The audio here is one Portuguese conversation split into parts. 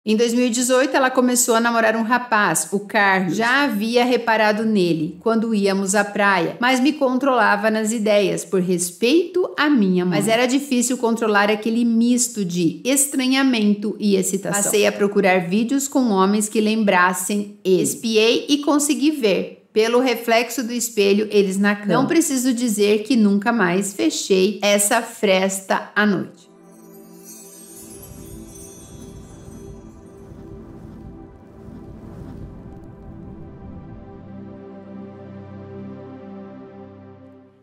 Em 2018, ela começou a namorar um rapaz, o Carlos. Já havia reparado nele quando íamos à praia, mas me controlava nas ideias por respeito à minha mãe. Mas era difícil controlar aquele misto de estranhamento e excitação. Passei a procurar vídeos com homens que lembrassem ele. Espiei e consegui ver. Pelo reflexo do espelho, eles na cama. Não preciso dizer que nunca mais fechei essa fresta à noite.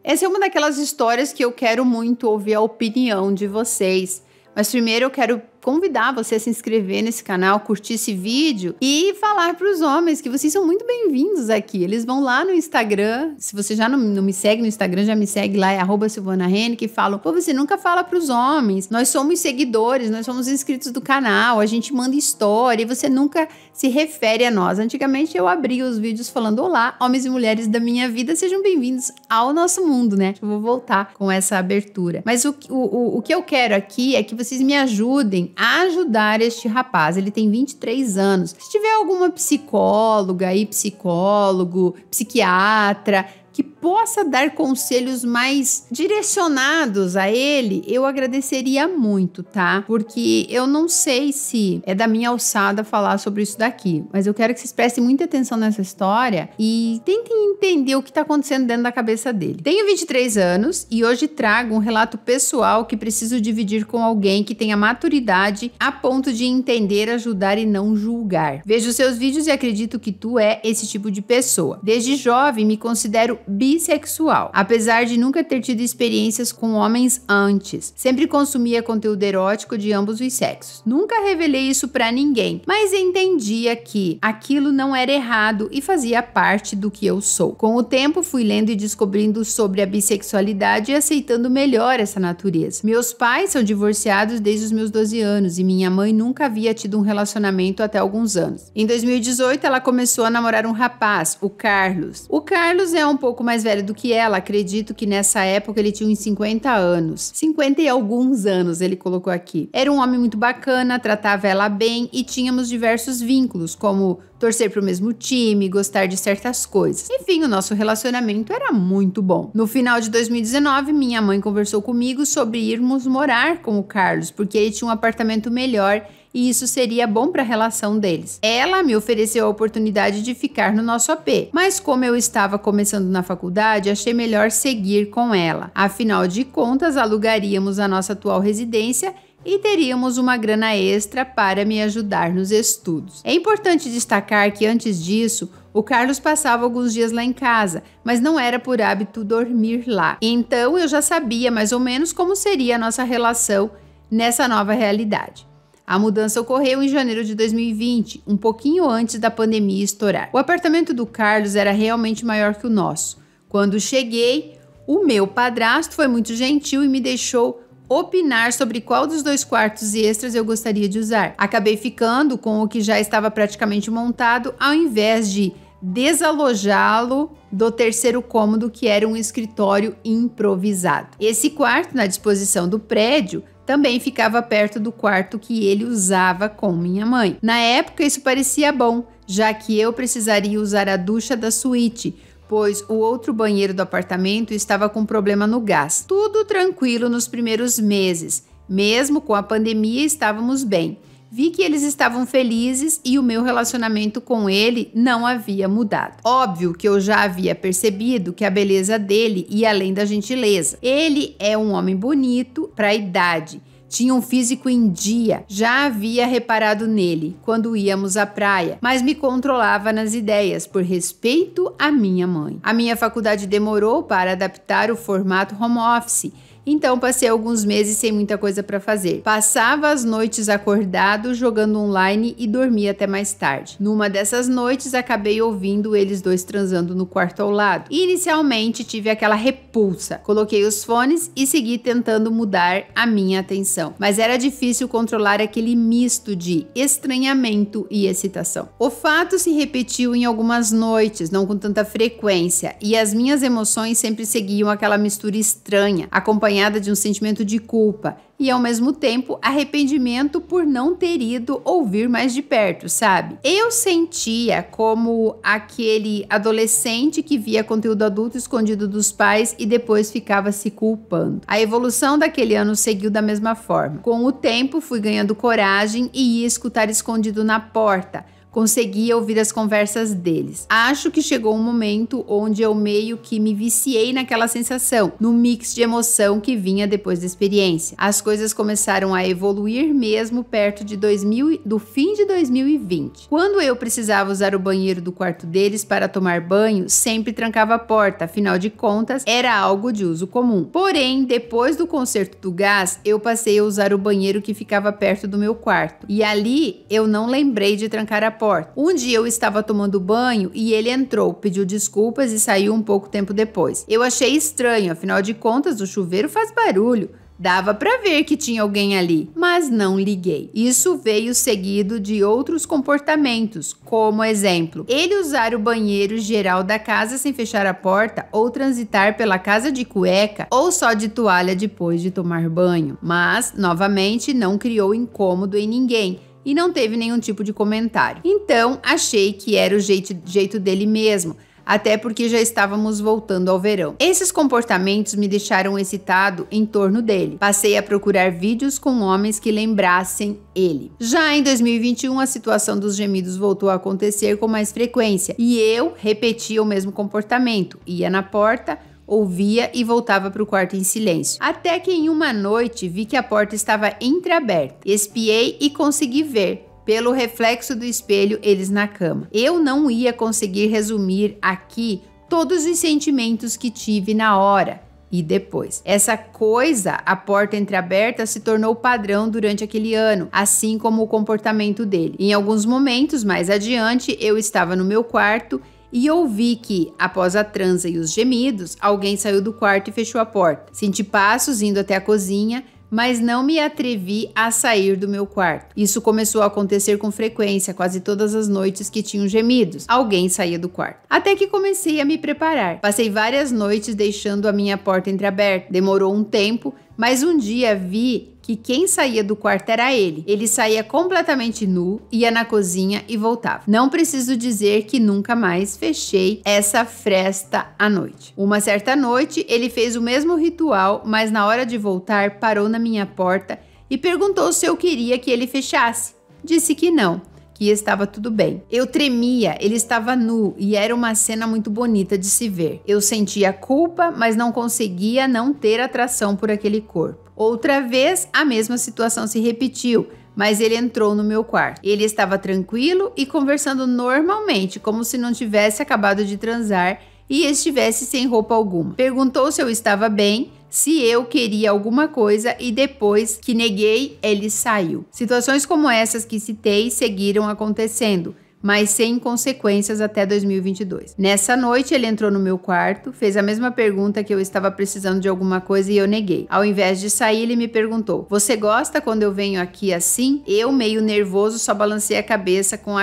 Essa é uma daquelas histórias que eu quero muito ouvir a opinião de vocês. Mas primeiro eu quero convidar você a se inscrever nesse canal, curtir esse vídeo e falar para os homens que vocês são muito bem-vindos aqui. Eles vão lá no Instagram, se você já não me segue no Instagram, já me segue lá, é @SilvanaHennick, e falam, pô, você nunca fala para os homens, nós somos seguidores, nós somos inscritos do canal, a gente manda história e você nunca se refere a nós. Antigamente eu abria os vídeos falando, olá, homens e mulheres da minha vida, sejam bem-vindos ao nosso mundo, né? Eu vou voltar com essa abertura. Mas o que eu quero aqui é que vocês me ajudem a ajudar este rapaz. Ele tem 23 anos. Se tiver alguma psicóloga aí, psicólogo, psiquiatra que possa dar conselhos mais direcionados a ele, eu agradeceria muito, tá? Porque eu não sei se é da minha alçada falar sobre isso daqui, mas eu quero que vocês prestem muita atenção nessa história e tentem entender o que tá acontecendo dentro da cabeça dele. Tenho 23 anos e hoje trago um relato pessoal que preciso dividir com alguém que tenha maturidade a ponto de entender, ajudar e não julgar. Vejo seus vídeos e acredito que tu é esse tipo de pessoa. Desde jovem me considero bissexual, apesar de nunca ter tido experiências com homens antes. Sempre consumia conteúdo erótico de ambos os sexos. Nunca revelei isso pra ninguém, mas entendia que aquilo não era errado e fazia parte do que eu sou. Com o tempo fui lendo e descobrindo sobre a bissexualidade e aceitando melhor essa natureza. Meus pais são divorciados desde os meus 12 anos e minha mãe nunca havia tido um relacionamento até alguns anos. Em 2018 ela começou a namorar um rapaz, o Carlos. O Carlos é um pouco mais velho do que ela, acredito que nessa época ele tinha uns 50 anos. 50 e alguns anos, ele colocou aqui. Era um homem muito bacana, tratava ela bem e tínhamos diversos vínculos, como torcer pro mesmo time, gostar de certas coisas. Enfim, o nosso relacionamento era muito bom. No final de 2019, minha mãe conversou comigo sobre irmos morar com o Carlos, porque ele tinha um apartamento melhor e isso seria bom para a relação deles. Ela me ofereceu a oportunidade de ficar no nosso AP, mas como eu estava começando na faculdade, achei melhor seguir com ela. Afinal de contas, alugaríamos a nossa atual residência e teríamos uma grana extra para me ajudar nos estudos. É importante destacar que antes disso, o Carlos passava alguns dias lá em casa, mas não era por hábito dormir lá. Então eu já sabia mais ou menos como seria a nossa relação nessa nova realidade. A mudança ocorreu em janeiro de 2020, um pouquinho antes da pandemia estourar. O apartamento do Carlos era realmente maior que o nosso. Quando cheguei, o meu padrasto foi muito gentil e me deixou opinar sobre qual dos 2 quartos extras eu gostaria de usar. Acabei ficando com o que já estava praticamente montado, ao invés de desalojá-lo do 3º cômodo, que era um escritório improvisado. Esse quarto, na disposição do prédio, também ficava perto do quarto que ele usava com minha mãe. Na época, isso parecia bom, já que eu precisaria usar a ducha da suíte, pois o outro banheiro do apartamento estava com problema no gás. Tudo tranquilo nos primeiros meses. Mesmo com a pandemia, estávamos bem. Vi que eles estavam felizes e o meu relacionamento com ele não havia mudado. Óbvio que eu já havia percebido que a beleza dele ia além da gentileza. Ele é um homem bonito para a idade. Tinha um físico em dia, já havia reparado nele quando íamos à praia, mas me controlava nas ideias por respeito à minha mãe. A minha faculdade demorou para adaptar o formato home office, então passei alguns meses sem muita coisa para fazer. Passava as noites acordado, jogando online e dormia até mais tarde. Numa dessas noites, acabei ouvindo eles dois transando no quarto ao lado. Inicialmente, tive aquela repulsa. Coloquei os fones e segui tentando mudar a minha atenção. Mas era difícil controlar aquele misto de estranhamento e excitação. O fato se repetiu em algumas noites, não com tanta frequência, e as minhas emoções sempre seguiam aquela mistura estranha, acompanhada acompanhada de um sentimento de culpa e, ao mesmo tempo, arrependimento por não ter ido ouvir mais de perto, sabe? Eu sentia como aquele adolescente que via conteúdo adulto escondido dos pais e depois ficava se culpando. A evolução daquele ano seguiu da mesma forma. Com o tempo, fui ganhando coragem e ia escutar escondido na porta. Conseguia ouvir as conversas deles. Acho que chegou um momento onde eu meio que me viciei naquela sensação, no mix de emoção que vinha depois da experiência. As coisas começaram a evoluir mesmo perto de do fim de 2020. Quando eu precisava usar o banheiro do quarto deles para tomar banho, sempre trancava a porta, afinal de contas, era algo de uso comum. Porém, depois do conserto do gás, eu passei a usar o banheiro que ficava perto do meu quarto. E ali, eu não lembrei de trancar a porta. Um dia eu estava tomando banho e ele entrou, pediu desculpas e saiu um pouco tempo depois. Eu achei estranho, afinal de contas o chuveiro faz barulho. Dava pra ver que tinha alguém ali, mas não liguei. Isso veio seguido de outros comportamentos, como exemplo, ele usar o banheiro geral da casa sem fechar a porta ou transitar pela casa de cueca ou só de toalha depois de tomar banho. Mas, novamente, não criou incômodo em ninguém. E não teve nenhum tipo de comentário. Então, achei que era o jeito dele mesmo, até porque já estávamos voltando ao verão. Esses comportamentos me deixaram excitado em torno dele. Passei a procurar vídeos com homens que lembrassem ele. Já em 2021, a situação dos gemidos voltou a acontecer com mais frequência e eu repetia o mesmo comportamento. Ia na porta, ouvia e voltava para o quarto em silêncio. Até que em uma noite vi que a porta estava entreaberta. Espiei e consegui ver, pelo reflexo do espelho, eles na cama. Eu não ia conseguir resumir aqui todos os sentimentos que tive na hora e depois. Essa coisa, a porta entreaberta, se tornou padrão durante aquele ano, assim como o comportamento dele. Em alguns momentos, mais adiante, eu estava no meu quarto e ouvi que, após a transa e os gemidos, alguém saiu do quarto e fechou a porta. Senti passos indo até a cozinha, mas não me atrevi a sair do meu quarto. Isso começou a acontecer com frequência, quase todas as noites que tinham gemidos. Alguém saía do quarto. Até que comecei a me preparar. Passei várias noites deixando a minha porta entreaberta. Demorou um tempo, mas um dia vi que quem saía do quarto era ele. Ele saía completamente nu, ia na cozinha e voltava. Não preciso dizer que nunca mais fechei essa fresta à noite. Uma certa noite, ele fez o mesmo ritual, mas na hora de voltar, parou na minha porta e perguntou se eu queria que ele fechasse. Disse que não, que estava tudo bem. Eu tremia, ele estava nu e era uma cena muito bonita de se ver. Eu sentia culpa, mas não conseguia não ter atração por aquele corpo. Outra vez, a mesma situação se repetiu, mas ele entrou no meu quarto. Ele estava tranquilo e conversando normalmente, como se não tivesse acabado de transar e estivesse sem roupa alguma. Perguntou se eu estava bem, se eu queria alguma coisa e depois que neguei, ele saiu. Situações como essas que citei seguiram acontecendo, mas sem consequências até 2022. Nessa noite, ele entrou no meu quarto, fez a mesma pergunta que eu estava precisando de alguma coisa e eu neguei. Ao invés de sair, ele me perguntou: "Você gosta quando eu venho aqui assim?" Eu, meio nervoso, só balancei a cabeça com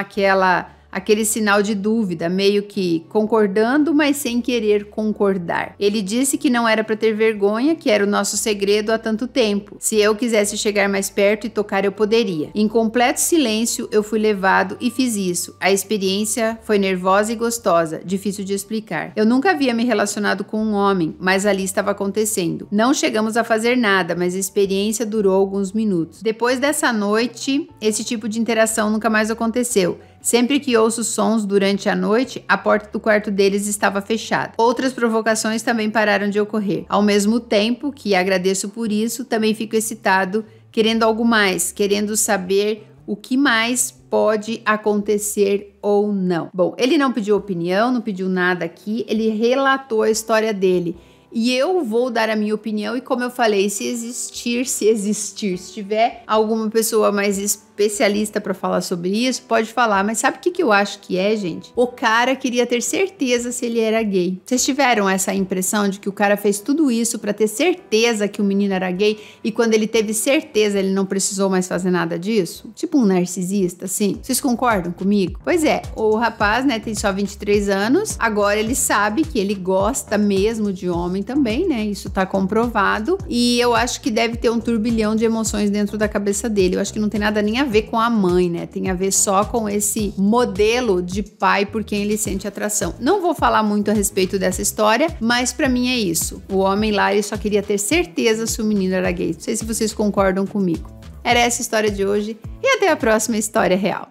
aquele sinal de dúvida, meio que concordando, mas sem querer concordar. Ele disse que não era para ter vergonha, que era o nosso segredo há tanto tempo. Se eu quisesse chegar mais perto e tocar, eu poderia. Em completo silêncio, eu fui levado e fiz isso. A experiência foi nervosa e gostosa, difícil de explicar. Eu nunca havia me relacionado com um homem, mas ali estava acontecendo. Não chegamos a fazer nada, mas a experiência durou alguns minutos. Depois dessa noite, esse tipo de interação nunca mais aconteceu. Sempre que ouço sons durante a noite, a porta do quarto deles estava fechada. Outras provocações também pararam de ocorrer. Ao mesmo tempo que agradeço por isso, também fico excitado, querendo algo mais, querendo saber o que mais pode acontecer ou não. Bom, ele não pediu opinião, não pediu nada aqui, ele relatou a história dele. E eu vou dar a minha opinião e, como eu falei, se tiver alguma pessoa mais especialista para falar sobre isso, pode falar, mas sabe o que eu acho que é, gente? O cara queria ter certeza se ele era gay. Vocês tiveram essa impressão de que o cara fez tudo isso para ter certeza que o menino era gay e quando ele teve certeza ele não precisou mais fazer nada disso? Tipo um narcisista, assim. Vocês concordam comigo? Pois é, o rapaz, né, tem só 23 anos, agora ele sabe que ele gosta mesmo de homem também, né? Isso tá comprovado e eu acho que deve ter um turbilhão de emoções dentro da cabeça dele. Eu acho que não tem nada nem a ver com a mãe, né? Tem a ver só com esse modelo de pai por quem ele sente atração. Não vou falar muito a respeito dessa história, mas pra mim é isso. O homem lá, ele só queria ter certeza se o menino era gay. Não sei se vocês concordam comigo. Era essa a história de hoje e até a próxima história real.